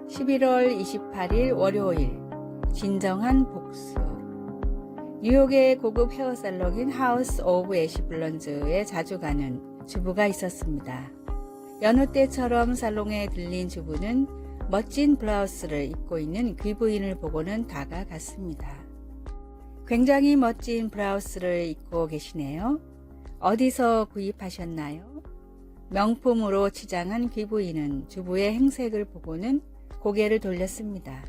11월 28일 월요일 진정한 복수. 뉴욕의 고급 헤어살롱인 하우스 오브 애쉬블론즈에 자주 가는 주부가 있었습니다. 여느 때처럼 살롱에 들린 주부는 멋진 블라우스를 입고 있는 귀부인을 보고는 다가갔습니다. 굉장히 멋진 블라우스를 입고 계시네요. 어디서 구입하셨나요? 명품으로 치장한 귀부인은 주부의 행색을 보고는 고개를 돌렸습니다.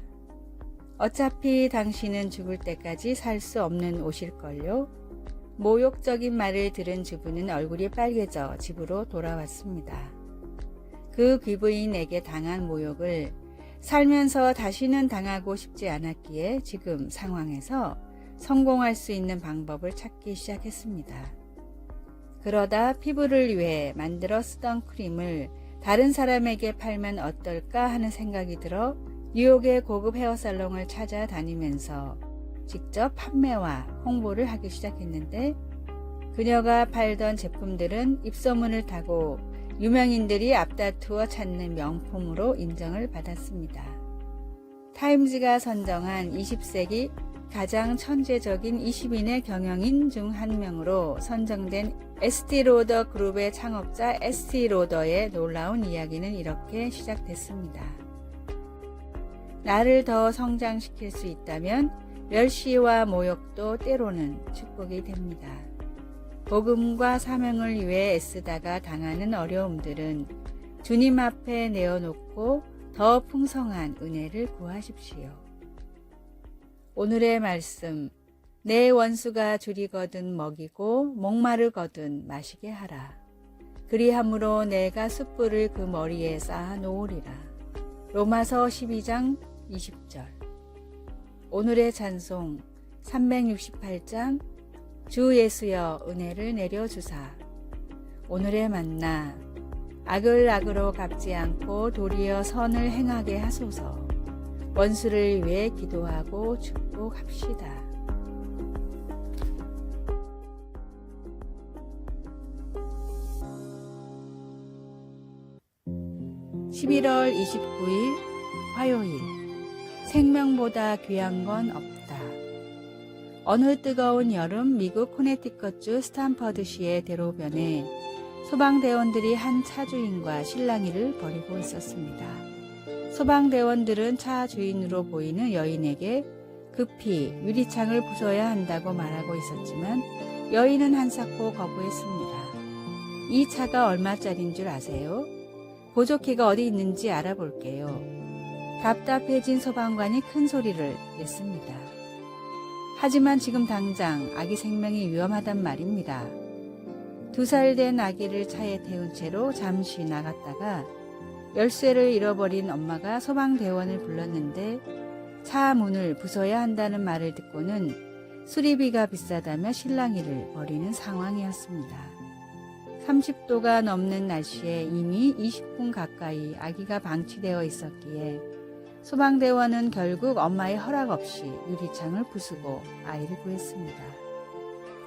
어차피 당신은 죽을 때까지 살 수 없는 옷일걸요? 모욕적인 말을 들은 주부는 얼굴이 빨개져 집으로 돌아왔습니다. 그 귀부인에게 당한 모욕을 살면서 다시는 당하고 싶지 않았기에 지금 상황에서 성공할 수 있는 방법을 찾기 시작했습니다. 그러다 피부를 위해 만들어 쓰던 크림을 다른 사람에게 팔면 어떨까 하는 생각이 들어 뉴욕의 고급 헤어살롱을 찾아다니면서 직접 판매와 홍보를 하기 시작했는데, 그녀가 팔던 제품들은 입소문을 타고 유명인들이 앞다투어 찾는 명품으로 인정을 받았습니다. 타임즈가 선정한 20세기 가장 천재적인 20인의 경영인 중 한 명으로 선정된 에스티 로더 그룹의 창업자 에스티 로더의 놀라운 이야기는 이렇게 시작됐습니다. 나를 더 성장시킬 수 있다면 멸시와 모욕도 때로는 축복이 됩니다. 복음과 사명을 위해 애쓰다가 당하는 어려움들은 주님 앞에 내어놓고 더 풍성한 은혜를 구하십시오. 오늘의 말씀, 내 원수가 줄이거든 먹이고 목마르거든 마시게 하라. 그리함으로 내가 숯불을 그 머리에 쌓아 놓으리라. 로마서 12장 20절. 오늘의 찬송 368장 주 예수여 은혜를 내려주사. 오늘의 만나 악을 악으로 갚지 않고 도리어 선을 행하게 하소서. 원수를 위해 기도하고 축복합시다. 11월 29일 화요일. 생명보다 귀한 건 없다. 어느 뜨거운 여름 미국 코네티컷주 스탠퍼드시의 대로변에 소방대원들이 한 차주인과 실랑이를 벌이고 있었습니다. 소방대원들은 차 주인으로 보이는 여인에게 급히 유리창을 부숴야 한다고 말하고 있었지만 여인은 한사코 거부했습니다. 이 차가 얼마짜린 줄 아세요? 보조키가 어디 있는지 알아볼게요. 답답해진 소방관이 큰 소리를 냈습니다. 하지만 지금 당장 아기 생명이 위험하단 말입니다. 2살 된 아기를 차에 태운 채로 잠시 나갔다가 열쇠를 잃어버린 엄마가 소방대원을 불렀는데 차 문을 부숴야 한다는 말을 듣고는 수리비가 비싸다며 실랑이를 벌이는 상황이었습니다. 30도가 넘는 날씨에 이미 20분 가까이 아기가 방치되어 있었기에 소방대원은 결국 엄마의 허락 없이 유리창을 부수고 아이를 구했습니다.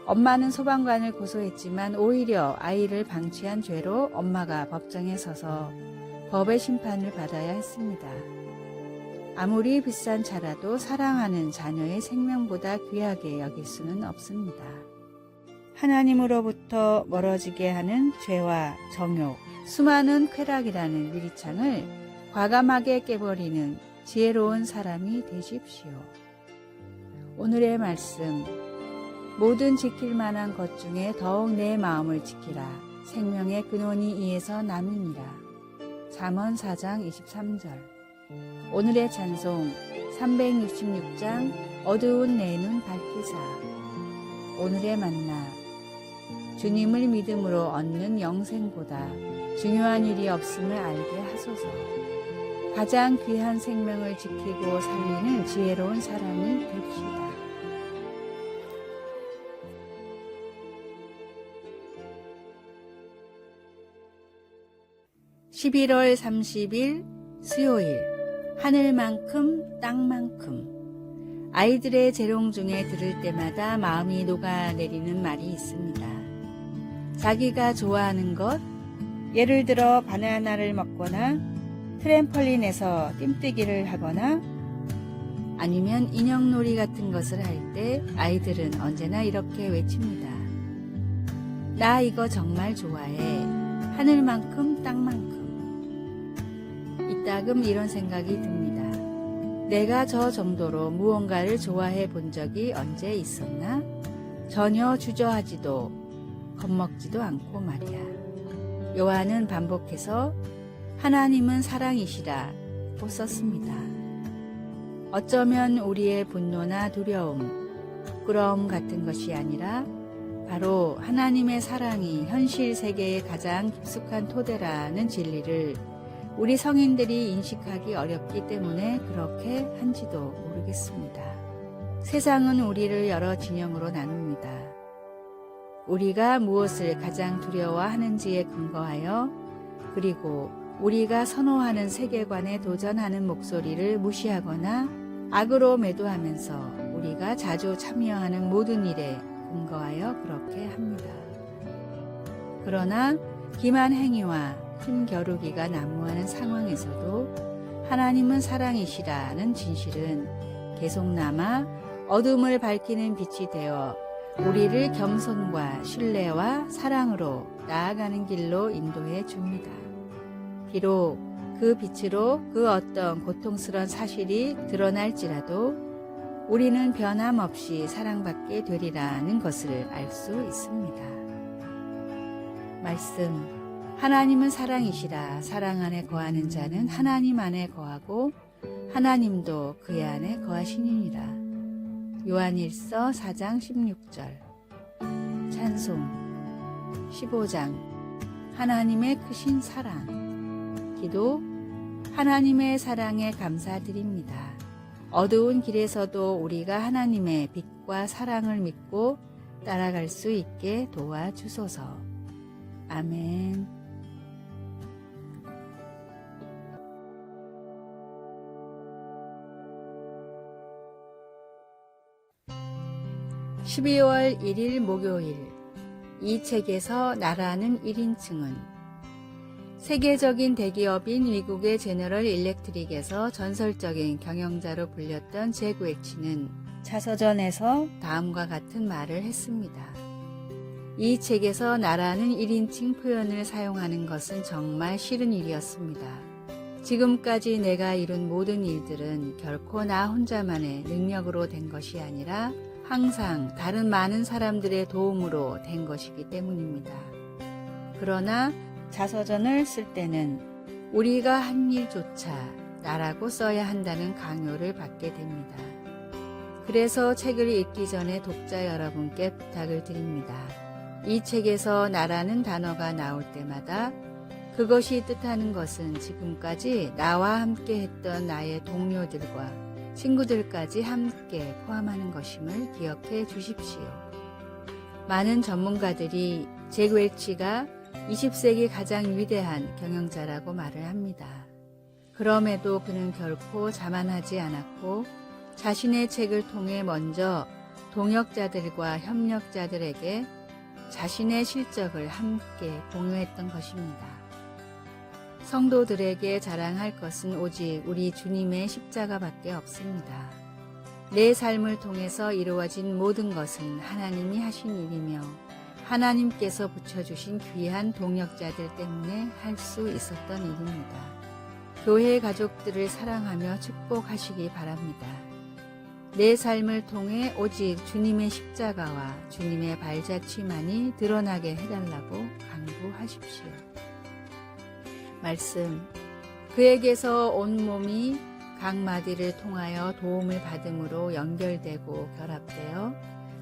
엄마는 소방관을 고소했지만 오히려 아이를 방치한 죄로 엄마가 법정에 서서 법의 심판을 받아야 했습니다. 아무리 비싼 차라도 사랑하는 자녀의 생명보다 귀하게 여길 수는 없습니다. 하나님으로부터 멀어지게 하는 죄와 정욕, 수많은 쾌락이라는 유리창을 과감하게 깨버리는 지혜로운 사람이 되십시오. 오늘의 말씀, 모든 지킬 만한 것 중에 더욱 내 마음을 지키라. 생명의 근원이 이에서 남이니라. 잠언 4장 23절. 오늘의 찬송 366장 어두운 내 눈 밝히사. 오늘의 만나 주님을 믿음으로 얻는 영생보다 중요한 일이 없음을 알게 하소서. 가장 귀한 생명을 지키고 살리는 지혜로운 사람이 됩시다. (11월 30일) 수요일. 하늘만큼 땅만큼. 아이들의 재롱 중에 들을 때마다 마음이 녹아내리는 말이 있습니다. 자기가 좋아하는 것, 예를 들어 바나나를 먹거나 트램펄린에서 띰뜨기를 하거나 아니면 인형놀이 같은 것을 할 때 아이들은 언제나 이렇게 외칩니다. 나 이거 정말 좋아해. 하늘만큼 땅만큼. 이따금 이런 생각이 듭니다. 내가 저 정도로 무언가를 좋아해 본 적이 언제 있었나? 전혀 주저하지도 겁먹지도 않고 말이야. 요한은 반복해서 하나님은 사랑이시라고 썼습니다. 어쩌면 우리의 분노나 두려움, 부끄러움 같은 것이 아니라 바로 하나님의 사랑이 현실 세계의 가장 깊숙한 토대라는 진리를 우리 성인들이 인식하기 어렵기 때문에 그렇게 한지도 모르겠습니다. 세상은 우리를 여러 진영으로 나눕니다. 우리가 무엇을 가장 두려워하는지에 근거하여 그리고 우리가 선호하는 세계관에 도전하는 목소리를 무시하거나 악으로 매도하면서 우리가 자주 참여하는 모든 일에 근거하여 그렇게 합니다. 그러나 기만 행위와 힘겨루기가 난무하는 상황에서도 하나님은 사랑이시라는 진실은 계속 남아 어둠을 밝히는 빛이 되어 우리를 겸손과 신뢰와 사랑으로 나아가는 길로 인도해 줍니다. 비록 그 빛으로 그 어떤 고통스러운 사실이 드러날지라도 우리는 변함없이 사랑받게 되리라는 것을 알 수 있습니다. 말씀, 하나님은 사랑이시라. 사랑 안에 거하는 자는 하나님 안에 거하고 하나님도 그의 안에 거하시니라. 요한일서 4장 16절. 찬송 15장 하나님의 크신 사랑. 기도 하나님의 사랑에 감사드립니다. 어두운 길에서도 우리가 하나님의 빛과 사랑을 믿고 따라갈 수 있게 도와주소서. 아멘. (12월 1일) 목요일. 이 책에서 나라는 1인칭은 세계적인 대기업인 미국의 제너럴 일렉트릭에서 전설적인 경영자로 불렸던 잭 웰치는 자서전에서 다음과 같은 말을 했습니다. 이 책에서 나라는 1인칭 표현을 사용하는 것은 정말 싫은 일이었습니다. 지금까지 내가 이룬 모든 일들은 결코 나 혼자만의 능력으로 된 것이 아니라 항상 다른 많은 사람들의 도움으로 된 것이기 때문입니다. 그러나 자서전을 쓸 때는 우리가 한 일조차 나라고 써야 한다는 강요를 받게 됩니다. 그래서 책을 읽기 전에 독자 여러분께 부탁을 드립니다. 이 책에서 나라는 단어가 나올 때마다 그것이 뜻하는 것은 지금까지 나와 함께 했던 나의 동료들과 친구들까지 함께 포함하는 것임을 기억해 주십시오. 많은 전문가들이 잭 웰치가 20세기 가장 위대한 경영자라고 말을 합니다. 그럼에도 그는 결코 자만하지 않았고 자신의 책을 통해 먼저 동역자들과 협력자들에게 자신의 실적을 함께 공유했던 것입니다. 성도들에게 자랑할 것은 오직 우리 주님의 십자가밖에 없습니다. 내 삶을 통해서 이루어진 모든 것은 하나님이 하신 일이며 하나님께서 붙여주신 귀한 동역자들 때문에 할 수 있었던 일입니다. 교회 가족들을 사랑하며 축복하시기 바랍니다. 내 삶을 통해 오직 주님의 십자가와 주님의 발자취만이 드러나게 해달라고 간구하십시오. 말씀, 그에게서 온몸이 각 마디를 통하여 도움을 받음으로 연결되고 결합되어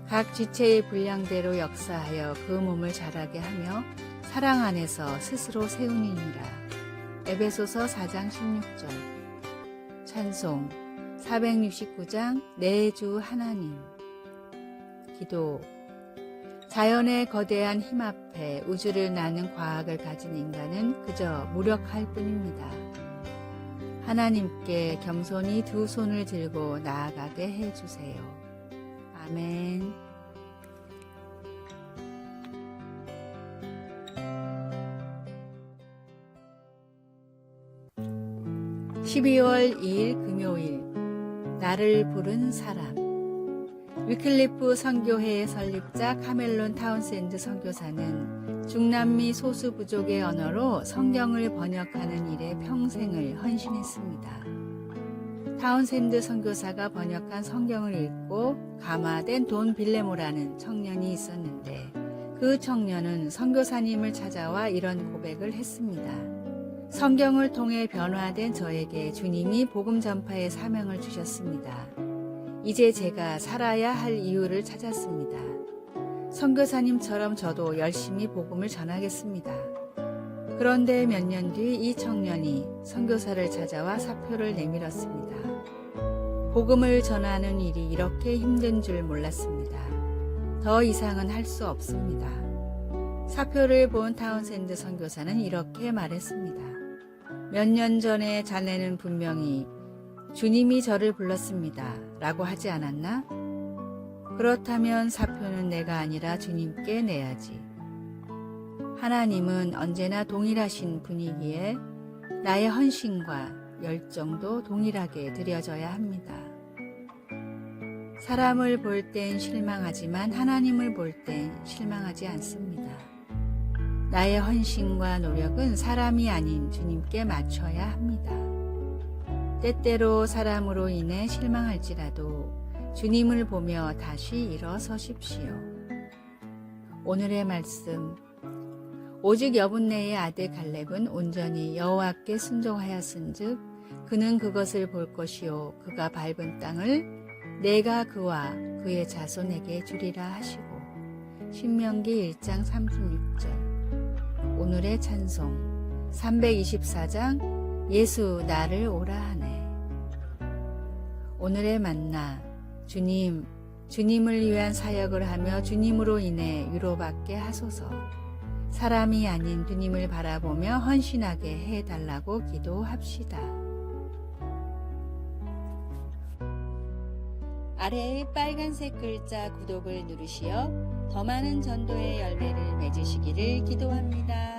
각 지체의 분량대로 역사하여 그 몸을 자라게 하며 사랑 안에서 스스로 세우니니라. 에베소서 4장 16절. 찬송 469장 내 주 하나님. 기도 자연의 거대한 힘 앞에 우주를 나는 과학을 가진 인간은 그저 무력할 뿐입니다. 하나님께 겸손히 두 손을 들고 나아가게 해주세요. 아멘. 12월 2일 금요일, 나를 부른 사람. 위클리프 선교회의 설립자 카멜론 타운센드 선교사는 중남미 소수 부족의 언어로 성경을 번역하는 일에 평생을 헌신했습니다. 타운센드 선교사가 번역한 성경을 읽고 감화된 돈 빌레모라는 청년이 있었는데, 그 청년은 선교사님을 찾아와 이런 고백을 했습니다. 성경을 통해 변화된 저에게 주님이 복음 전파의 사명을 주셨습니다. 이제 제가 살아야 할 이유를 찾았습니다. 선교사님처럼 저도 열심히 복음을 전하겠습니다. 그런데 몇 년 뒤 이 청년이 선교사를 찾아와 사표를 내밀었습니다. 복음을 전하는 일이 이렇게 힘든 줄 몰랐습니다. 더 이상은 할 수 없습니다. 사표를 본 타운센드 선교사는 이렇게 말했습니다. 몇 년 전에 자네는 분명히 주님이 저를 불렀습니다 라고 하지 않았나? 그렇다면 사표는 내가 아니라 주님께 내야지. 하나님은 언제나 동일하신 분이기에 나의 헌신과 열정도 동일하게 드려져야 합니다. 사람을 볼 땐 실망하지만 하나님을 볼 땐 실망하지 않습니다. 나의 헌신과 노력은 사람이 아닌 주님께 맞춰야 합니다. 때때로 사람으로 인해 실망할지라도 주님을 보며 다시 일어서십시오. 오늘의 말씀. 오직 여분네의 아들 갈렙은 온전히 여호와께 순종하였은즉 그는 그것을 볼 것이요 그가 밟은 땅을 내가 그와 그의 자손에게 주리라 하시고. 신명기 1장 36절. 오늘의 찬송 324장 예수 나를 오라 하네. 오늘의 만나. 주님을 위한 사역을 하며 주님으로 인해 위로받게 하소서. 사람이 아닌 주님을 바라보며 헌신하게 해달라고 기도합시다. 아래의 빨간색 글자 구독을 누르시어 더 많은 전도의 열매를 맺으시기를 기도합니다.